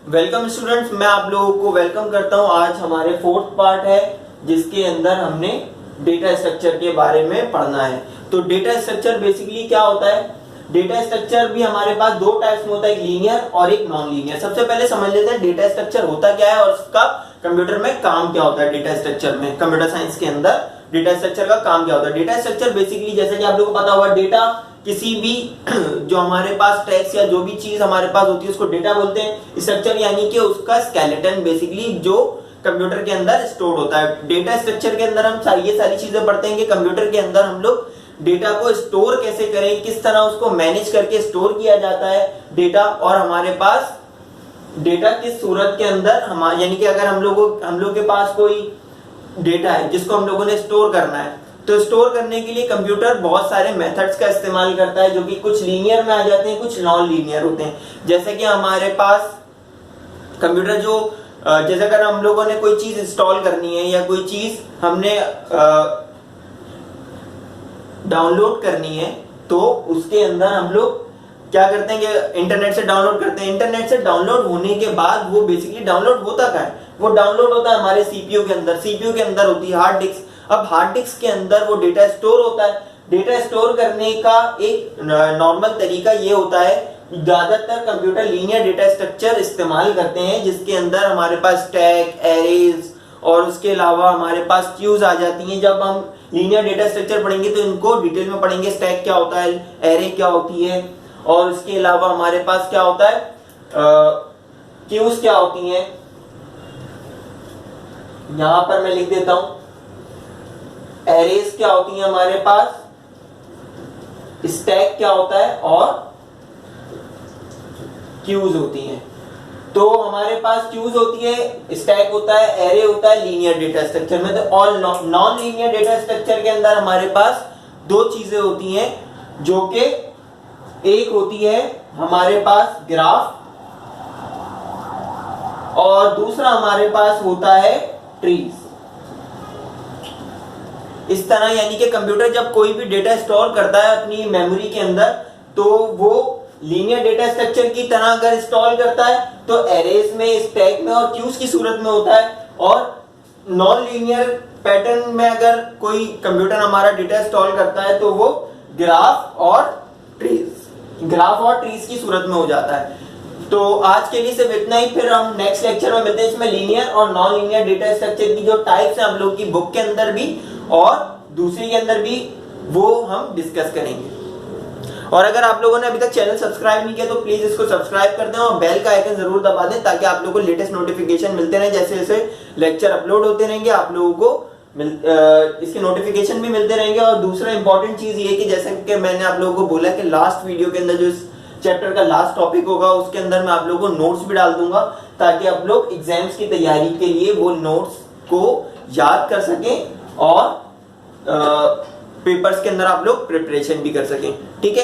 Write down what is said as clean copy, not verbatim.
Welcome students, मैं आप लोगों को वेलकम करता हूं। आज हमारे फोर्थ पार्ट है जिसके अंदर हमने डेटा स्ट्रक्चर के बारे में पढ़ना है। तो डेटा स्ट्रक्चर बेसिकली क्या होता है? डेटा स्ट्रक्चर भी हमारे पास दो टाइप्स में होता है, एक लीनियर और एक नॉन लीनियर। सबसे पहले समझ लेते हैं डेटा स्ट्रक्चर होता क्या है और उसका कंप्यूटर में काम क्या होता है। डेटा स्ट्रक्चर में, कंप्यूटर साइंस के अंदर डेटा स्ट्रक्चर का काम क्या होता है? डेटा स्ट्रक्चर बेसिकली जैसे कि आप लोगों को पता होगा, डेटा किसी भी जो हमारे पास टेक्स्ट या जो भी चीज हमारे पास होती है उसको डेटा बोलते हैं। स्ट्रक्चर यानी कि उसका स्केलेटन बेसिकली जो कंप्यूटर के अंदर स्टोर होता है। डेटा स्ट्रक्चर के अंदर हम ये सारी चीजें पढ़ते हैं कि कंप्यूटर के अंदर हम लोग डेटा को स्टोर कैसे करें, किस तरह उसको मैनेज करके स्टोर किया जाता है डेटा, और हमारे पास डेटा किस सूरत के अंदर हमारे, यानी कि अगर हम लोग के पास कोई डेटा है जिसको हम लोगों ने स्टोर करना है, तो स्टोर करने के लिए कंप्यूटर बहुत सारे मेथड्स का इस्तेमाल करता है, जो कि कुछ लीनियर में आ जाते हैं, कुछ नॉन लीनियर होते हैं। जैसे कि हमारे पास कंप्यूटर जो जैसे अगर हम लोगों ने कोई चीज इंस्टॉल करनी है या कोई चीज हमने डाउनलोड करनी है, तो उसके अंदर हम लोग क्या करते हैं कि इंटरनेट से डाउनलोड करते हैं। इंटरनेट से डाउनलोड होने के बाद वो बेसिकली डाउनलोड होता क्या है? वो डाउनलोड होता है हमारे सीपीयू के अंदर। सीपीयू के अंदर होती है हार्ड डिस्क। अब हार्ड डिस्क के अंदर वो डेटा स्टोर होता है। डेटा स्टोर करने का एक नॉर्मल तरीका ये होता है, ज्यादातर कंप्यूटर लीनियर डेटा स्ट्रक्चर इस्तेमाल करते हैं, जिसके अंदर हमारे पास स्टैक, एरेज और उसके अलावा हमारे पास क्यूज आ जाती हैं। जब हम लीनियर डेटा स्ट्रक्चर पढ़ेंगे तो इनको डिटेल में पढ़ेंगे। स्टैक क्या होता है, एरे क्या होती है, और उसके अलावा हमारे पास क्या होता है, क्यूज क्या होती हैं। यहां पर मैं लिख देता हूं, एरेज क्या होती है हमारे पास, स्टैक क्या होता है, और क्यूज होती हैं। तो हमारे पास क्यूज होती है, स्टैक होता है, एरे होता है लीनियर डेटा स्ट्रक्चर में। तो all non linear data structure के अंदर हमारे पास दो चीजें होती हैं, जो कि एक होती है हमारे पास ग्राफ और दूसरा हमारे पास होता है ट्रीज। इस तरह यानी कि कंप्यूटर जब कोई भी डेटा स्टोर करता है अपनी मेमोरी के अंदर, तो वो लीनियर डेटा स्ट्रक्चर की तरह अगर इंस्टॉल करता है तो एरेज में, स्टैक में और क्यूज की सूरत में होता है। और नॉन लीनियर पैटर्न में अगर कोई कंप्यूटर हमारा डेटा इंस्टॉल करता है तो वो ग्राफ और ट्रीज की सूरत में हो जाता है। तो आज के लिए सिर्फ इतना ही, फिर हम नेक्स्ट लेक्चर में मिलते हैं। इसमें लीनियर और नॉन लीनियर डेटा स्ट्रक्चर की जो टाइप्स हैं हम लोग की बुक के अंदर भी और दूसरी के अंदर भी, वो हम डिस्कस करेंगे। और अगर आप लोगों ने अभी तक चैनल सब्सक्राइब नहीं किया तो प्लीज इसको सब्सक्राइब कर दें और बेल का आइकन जरूर दबा दें, ताकि आप लोगों को लेटेस्ट नोटिफिकेशन मिलते रहे। जैसे जैसे लेक्चर अपलोड होते रहेंगे आप लोगों को इसके नोटिफिकेशन भी मिलते रहेंगे। और दूसरा इंपॉर्टेंट चीज ये कि जैसे कि मैंने आप लोगों को बोला कि लास्ट वीडियो के अंदर जो इस चैप्टर का लास्ट टॉपिक होगा, उसके अंदर मैं आप लोगों को नोट्स भी डाल दूंगा, ताकि आप लोग एग्जाम्स की तैयारी के लिए वो नोट्स को याद कर सकें और पेपर्स के अंदर आप लोग प्रिपरेशन भी कर सकें। ठीक है।